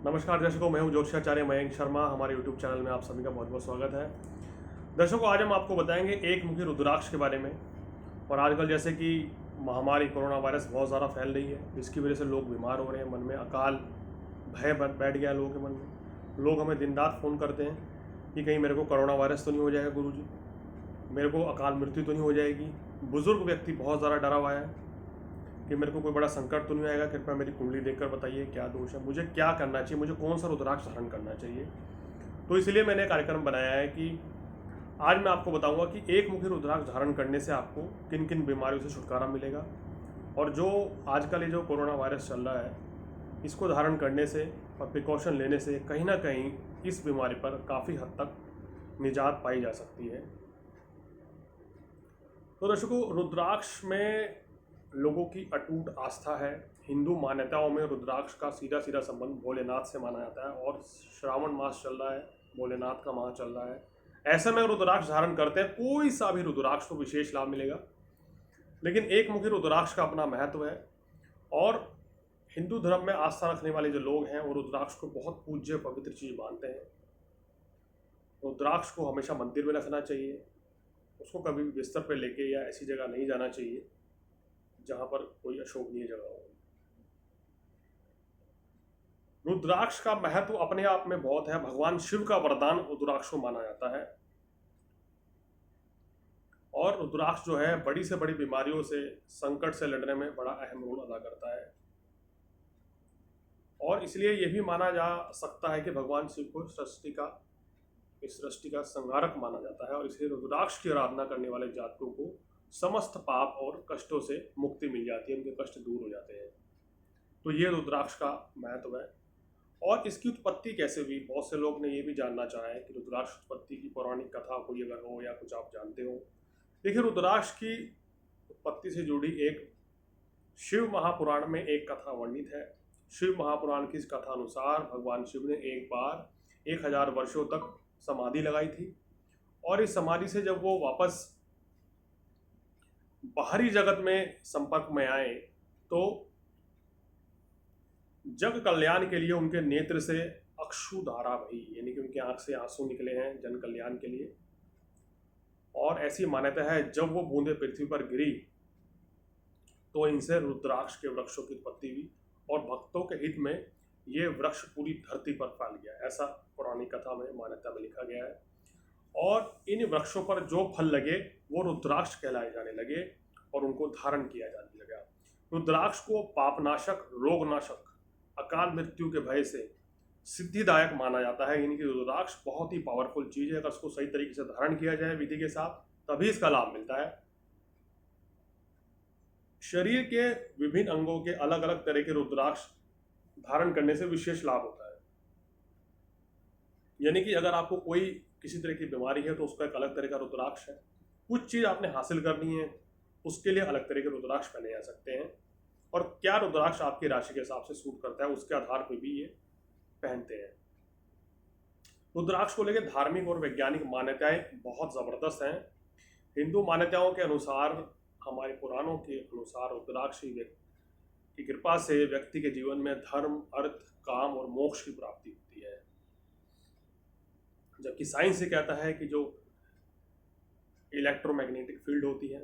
नमस्कार दर्शकों, मैं हूं ज्योतिषाचार्य मयंक शर्मा। हमारे यूट्यूब चैनल में आप सभी का बहुत बहुत स्वागत है। दर्शकों, आज हम आपको बताएंगे एक मुखी रुद्राक्ष के बारे में। और आजकल जैसे कि महामारी कोरोना वायरस बहुत ज़्यादा फैल रही है, जिसकी वजह से लोग बीमार हो रहे हैं, मन में अकाल भय बैठ गया है लोगों के मन में। लोग हमें दिन रात फ़ोन करते हैं कि कहीं मेरे को कोरोना वायरस तो नहीं हो जाएगा गुरुजी, मेरे को अकाल मृत्यु तो नहीं हो जाएगी। बुजुर्ग व्यक्ति बहुत ज़्यादा डरा हुआ है कि मेरे को कोई बड़ा संकट तो नहीं आएगा, कृपया मेरी कुंडली देखकर बताइए क्या दोष है, मुझे क्या करना चाहिए, मुझे कौन सा रुद्राक्ष धारण करना चाहिए। तो इसलिए मैंने कार्यक्रम बनाया है कि आज मैं आपको बताऊंगा कि एक मुखी रुद्राक्ष धारण करने से आपको किन किन बीमारियों से छुटकारा मिलेगा। और जो आजकल ये जो कोरोना वायरस चल रहा है, इसको धारण करने से और प्रिकॉशन लेने से कहीं ना कहीं इस बीमारी पर काफ़ी हद तक निजात पाई जा सकती है। तो दर्शकों, रुद्राक्ष में लोगों की अटूट आस्था है। हिंदू मान्यताओं में रुद्राक्ष का सीधा सीधा संबंध भोलेनाथ से माना जाता है। और श्रावण मास चल रहा है, भोलेनाथ का माह चल रहा है, ऐसे में रुद्राक्ष धारण करते हैं कोई सा भी रुद्राक्ष को विशेष लाभ मिलेगा। लेकिन एक मुखी रुद्राक्ष का अपना महत्व है। और हिंदू धर्म में आस्था रखने वाले जो लोग हैं वो रुद्राक्ष को बहुत पूज्य पवित्र चीज मानते हैं। रुद्राक्ष को हमेशा मंदिर में रखना चाहिए, उसको कभी भी बिस्तर पर लेके या ऐसी जगह नहीं जाना चाहिए जहां पर कोई अशोभनीय जगह हो। रुद्राक्ष का महत्व अपने आप में बहुत है। भगवान शिव का वरदान रुद्राक्ष को माना जाता है। और रुद्राक्ष जो है बड़ी से बड़ी बीमारियों से, संकट से लड़ने में बड़ा अहम रोल अदा करता है। और इसलिए यह भी माना जा सकता है कि भगवान शिव को इस सृष्टि का संहारक माना जाता है। और इसलिए रुद्राक्ष की आराधना करने वाले जातकों को समस्त पाप और कष्टों से मुक्ति मिल जाती है, उनके कष्ट दूर हो जाते हैं। तो ये रुद्राक्ष का महत्व है। और इसकी उत्पत्ति कैसे हुई, बहुत से लोग ने ये भी जानना चाहा है कि रुद्राक्ष उत्पत्ति की पौराणिक कथा कोई अगर हो या कुछ आप जानते हो। देखिए, रुद्राक्ष की उत्पत्ति से जुड़ी एक शिव महापुराण में एक कथा वर्णित है। शिव महापुराण की इस कथा अनुसार भगवान शिव ने एक बार 1000 वर्षों तक समाधि लगाई थी। और इस समाधि से जब वो वापस बाहरी जगत में संपर्क में आए तो जग कल्याण के लिए उनके नेत्र से अश्रुधारा बही, यानी कि उनकी आंख से आंसू निकले हैं जन कल्याण के लिए। और ऐसी मान्यता है जब वो बूंदे पृथ्वी पर गिरी तो इनसे रुद्राक्ष के वृक्षों की उत्पत्ति हुई और भक्तों के हित में ये वृक्ष पूरी धरती पर फैल गया, ऐसा पुरानी कथा में मान्यता में लिखा गया है। और इन वृक्षों पर जो फल लगे वो रुद्राक्ष कहलाए जाने लगे और उनको धारण किया जाने लगा। रुद्राक्ष को पापनाशक, रोगनाशक, अकाल मृत्यु के भय से सिद्धिदायक माना जाता है। यानी कि रुद्राक्ष बहुत ही पावरफुल चीज है। अगर उसको सही तरीके से धारण किया जाए विधि के साथ तभी इसका लाभ मिलता है। शरीर के विभिन्न अंगों के अलग अलग तरह के रुद्राक्ष धारण करने से विशेष लाभ होता है। यानी कि अगर आपको कोई किसी तरह की बीमारी है तो उसका एक अलग तरह का रुद्राक्ष है। कुछ चीज आपने हासिल करनी है, उसके लिए अलग तरह के रुद्राक्ष पहने जा सकते हैं। और क्या रुद्राक्ष आपकी राशि के हिसाब से सूट करता है उसके आधार पर भी ये पहनते हैं। रुद्राक्ष को लेकर धार्मिक और वैज्ञानिक मान्यताएं बहुत जबरदस्त हैं। हिंदू मान्यताओं के अनुसार, हमारे पुराणों के अनुसार, रुद्राक्ष की कृपा से व्यक्ति के जीवन में धर्म, अर्थ, काम और मोक्ष की प्राप्ति होती है। जबकि साइंस ये कहता है कि जो इलेक्ट्रोमैग्नेटिक फील्ड होती है,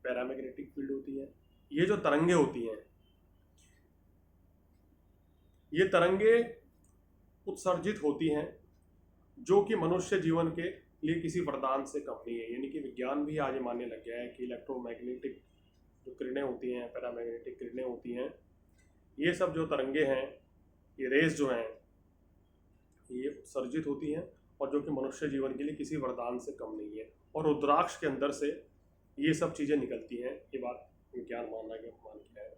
पैरामैग्नेटिक फील्ड होती है, ये जो तरंगे होती हैं, ये तरंगे उत्सर्जित होती हैं जो कि मनुष्य जीवन के लिए किसी वरदान से कम नहीं है। यानी कि विज्ञान भी आज मानने लग गया है कि इलेक्ट्रोमैग्नेटिक जो किरणें होती हैं, पैरामैग्नेटिक किरणें होती हैं, ये सब जो तरंगे हैं, ये रेस जो हैं, ये उत्सर्जित होती हैं और जो कि मनुष्य जीवन के लिए किसी वरदान से कम नहीं है। और रुद्राक्ष के अंदर से ये सब चीज़ें निकलती हैं। ये बात विज्ञान मान गया है।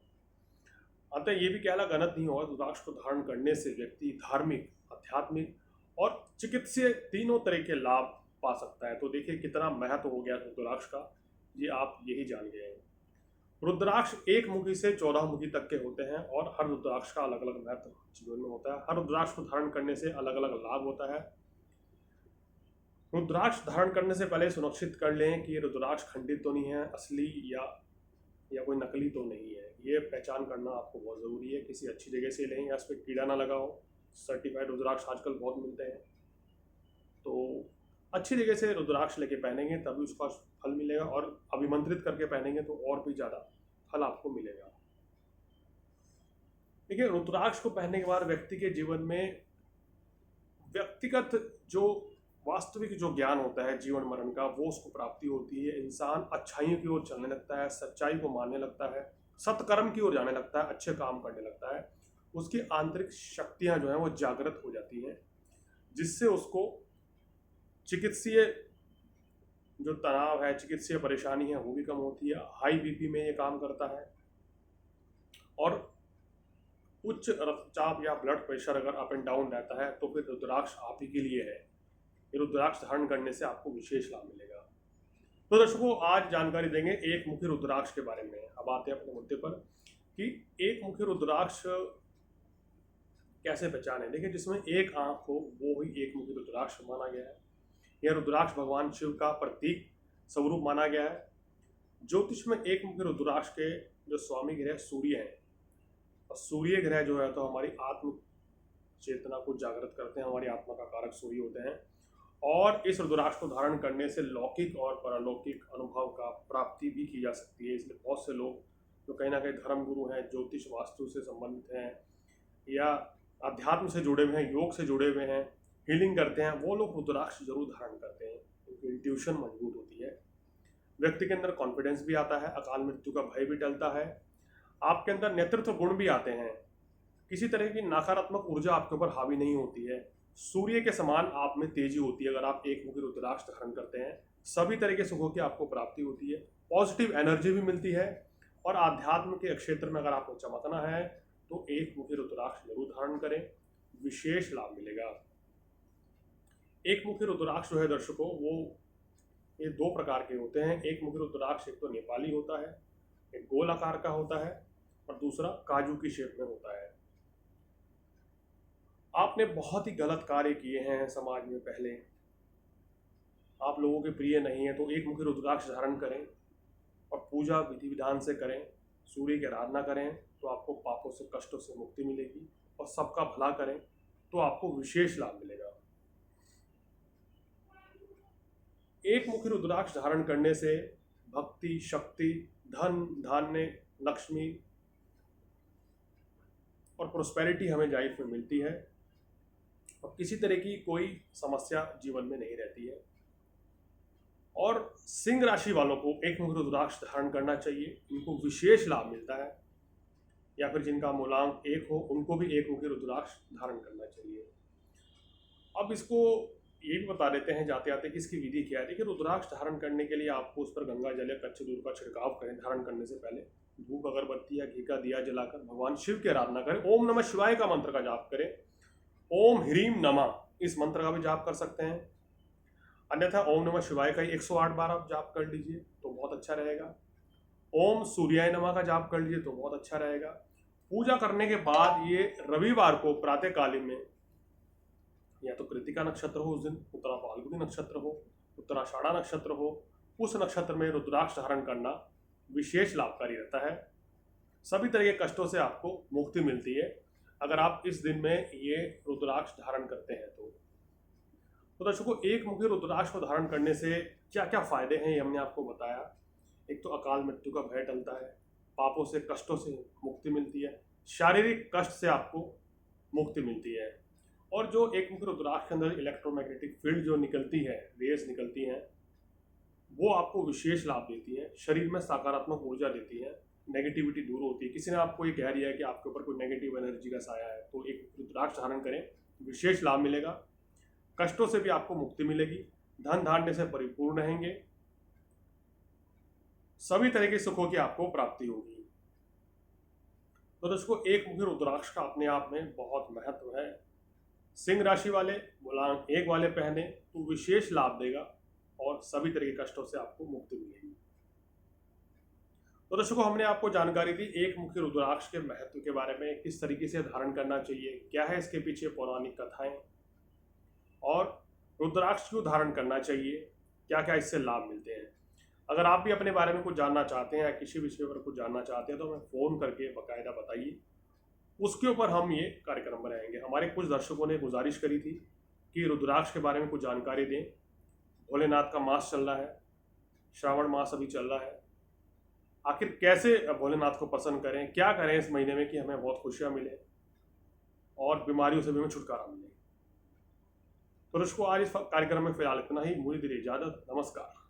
अतः ये भी कहना गलत नहीं होगा, रुद्राक्ष को धारण करने से व्यक्ति धार्मिक, आध्यात्मिक और चिकित्सीय तीनों तरह के लाभ पा सकता है। तो देखिए कितना महत्व हो गया रुद्राक्ष का, ये आप यही जान गए हैं। रुद्राक्ष एक मुखी से 14 मुखी तक के होते हैं और हर रुद्राक्ष का अलग अलग महत्व जीवन में होता है। हर रुद्राक्ष को धारण करने से अलग अलग लाभ होता है। रुद्राक्ष धारण करने से पहले सुनिश्चित कर लें कि ये रुद्राक्ष खंडित तो नहीं है, असली या कोई नकली तो नहीं है। ये पहचान करना आपको बहुत ज़रूरी है। किसी अच्छी जगह से लें या इस पर कीड़ा ना लगा हो। सर्टिफाइड रुद्राक्ष आजकल बहुत मिलते हैं। तो अच्छी तरीके से रुद्राक्ष लेके पहनेंगे तभी उसका फल मिलेगा, और अभिमंत्रित करके पहनेंगे तो और भी ज़्यादा फल आपको मिलेगा। देखिए, रुद्राक्ष को पहनने के बाद व्यक्ति के जीवन में व्यक्तिगत जो वास्तविक जो ज्ञान होता है जीवन मरण का, वो उसको प्राप्ति होती है। इंसान अच्छाइयों की ओर चलने लगता है, सच्चाई को मानने लगता है, सत्कर्म की ओर जाने लगता है, अच्छे काम करने लगता है। उसकी आंतरिक शक्तियां जो हैं वो जागृत हो जाती हैं, जिससे उसको चिकित्सीय जो तनाव है, चिकित्सीय परेशानी है, वो भी कम होती है। हाई बीपी में ये काम करता है। और उच्च रक्तचाप या ब्लड प्रेशर अगर अप एंड डाउन रहता है तो फिर रुद्राक्ष आप ही के लिए है। ये रुद्राक्ष धारण करने से आपको विशेष लाभ मिलेगा। तो दर्शकों, आज जानकारी देंगे एक मुखी रुद्राक्ष के बारे में। अब आते हैं अपने मुद्दे पर कि एक मुखी रुद्राक्ष कैसे पहचाने। देखिए, जिसमें एक आंख हो वो ही एक मुखी रुद्राक्ष माना गया है। यह रुद्राक्ष भगवान शिव का प्रतीक स्वरूप माना गया है। ज्योतिष में एक मुखी रुद्राक्ष के जो स्वामी ग्रह सूर्य हैं, और सूर्य ग्रह जो है तो हमारी आत्म चेतना को जागृत करते हैं, हमारी आत्मा का कारक सूर्य होते हैं। और इस रुद्राक्ष को धारण करने से लौकिक और परलौकिक अनुभव का प्राप्ति भी की जा सकती है। इसलिए बहुत से लोग जो कहीं ना कहीं धर्मगुरु हैं, ज्योतिष वास्तु से संबंधित हैं, या अध्यात्म से जुड़े हुए हैं, योग से जुड़े हुए हैं, हीलिंग करते हैं, वो लोग रुद्राक्ष जरूर धारण करते हैं, क्योंकि इंट्यूशन मजबूत होती है। व्यक्ति के अंदर कॉन्फिडेंस भी आता है, अकाल मृत्यु का भय भी टलता है, आपके अंदर नेतृत्व गुण भी आते हैं, किसी तरह की नकारात्मक ऊर्जा आपके ऊपर हावी नहीं होती है। सूर्य के समान आप में तेजी होती है अगर आप एक मुखी रुद्राक्ष धारण करते हैं। सभी तरह के सुखों की आपको प्राप्ति होती है, पॉजिटिव एनर्जी भी मिलती है। और आध्यात्म के क्षेत्र में अगर आपको चमकना है तो एक मुखी रुद्राक्ष जरूर धारण करें, विशेष लाभ मिलेगा। एक मुखी रुद्राक्ष जो है दर्शकों, वो ये दो प्रकार के होते हैं। एक मुखी रुद्राक्ष एक तो नेपाली होता है, एक गोल आकार का होता है, और दूसरा काजू की शेप में होता है। आपने बहुत ही गलत कार्य किए हैं समाज में पहले, आप लोगों के प्रिय नहीं है, तो एक मुखी रुद्राक्ष धारण करें और पूजा विधि विधान से करें, सूर्य की आराधना करें, तो आपको पापों से, कष्टों से मुक्ति मिलेगी। और सबका भला करें तो आपको विशेष लाभ मिलेगा। एक मुखी रुद्राक्ष धारण करने से भक्ति, शक्ति, धन, धान्य, लक्ष्मी और प्रोस्पेरिटी हमें लाइफ में मिलती है, और किसी तरह की कोई समस्या जीवन में नहीं रहती है। और सिंह राशि वालों को एक मुखी रुद्राक्ष धारण करना चाहिए, इनको विशेष लाभ मिलता है। या फिर जिनका मूलांक 1 हो, उनको भी एक मुखी रुद्राक्ष धारण करना चाहिए। अब इसको ये भी बता देते हैं जाते आते कि इसकी विधि क्या है। देखिए, रुद्राक्ष धारण करने के लिए आपको उस पर गंगा जल या कच्चे दूध का छिड़काव करें। धारण करने से पहले धूप, अगरबत्ती या घी का दिया जलाकर भगवान शिव की आराधना करें। ओम नमः शिवाय का मंत्र का जाप करें। ओम ह्रीम नमः इस मंत्र का भी जाप कर सकते हैं, अन्यथा ओम नमः शिवाय का 108 बार आप जाप कर लीजिए तो बहुत अच्छा रहेगा। ओम सूर्याय नमः का जाप कर लीजिए तो बहुत अच्छा रहेगा। पूजा करने के बाद ये रविवार को प्रातःकालीन में, या तो कृतिका नक्षत्र हो उस दिन, उत्तरा फाल्गुनी नक्षत्र हो, उत्तराषाढ़ा नक्षत्र हो, उस नक्षत्र में रुद्राक्ष धारण करना विशेष लाभकारी रहता है। सभी तरह के कष्टों से आपको मुक्ति मिलती है अगर आप इस दिन में ये रुद्राक्ष धारण करते हैं। तो दर्शकों, एक मुखी रुद्राक्ष को धारण करने से क्या क्या फायदे हैं ये हमने आपको बताया। एक तो अकाल मृत्यु का भय टलता है, पापों से, कष्टों से मुक्ति मिलती है, शारीरिक कष्ट से आपको मुक्ति मिलती है। और जो एक मुखी रुद्राक्ष के अंदर इलेक्ट्रोमैग्नेटिक फील्ड जो निकलती है, रेस निकलती हैं, वो आपको विशेष लाभ देती है, शरीर में सकारात्मक ऊर्जा देती है, नेगेटिविटी दूर होती है। किसी ने आपको ये कह दिया है कि आपके ऊपर कोई नेगेटिव एनर्जी का साया है, तो एक रुद्राक्ष धारण करें, विशेष लाभ मिलेगा। कष्टों से भी आपको मुक्ति मिलेगी, धन धान्य से परिपूर्ण रहेंगे, सभी तरह के सुखों की आपको प्राप्ति होगी। तो दोस्तों, एक मुखी रुद्राक्ष का अपने आप में बहुत महत्व है। सिंह राशि वाले, मूलांक 1 वाले पहने तो विशेष लाभ देगा और सभी तरह के कष्टों से आपको मुक्ति मिलेगी। तो दर्शकों, हमने आपको जानकारी दी एक मुखी रुद्राक्ष के महत्व के बारे में, किस तरीके से धारण करना चाहिए, क्या है इसके पीछे पौराणिक कथाएं, और रुद्राक्ष क्यों धारण करना चाहिए, क्या क्या इससे लाभ मिलते हैं। अगर आप भी अपने बारे में कुछ जानना चाहते हैं या किसी विषय पर कुछ जानना चाहते हैं तो हमें फ़ोन करके बाकायदा बताइए, उसके ऊपर हम ये कार्यक्रम बनाएंगे। हमारे कुछ दर्शकों ने गुजारिश करी थी कि रुद्राक्ष के बारे में कुछ जानकारी दें। भोलेनाथ का मास चल रहा है, श्रावण मास अभी चल रहा है, आखिर कैसे भोलेनाथ को प्रसन्न करें, क्या करें इस महीने में कि हमें बहुत खुशियाँ मिले और बीमारियों से भी हमें छुटकारा मिले। तो दर्शकों, आज इस कार्यक्रम में फिलहाल इतना ही। मुझे दीजिए इजाजत। नमस्कार।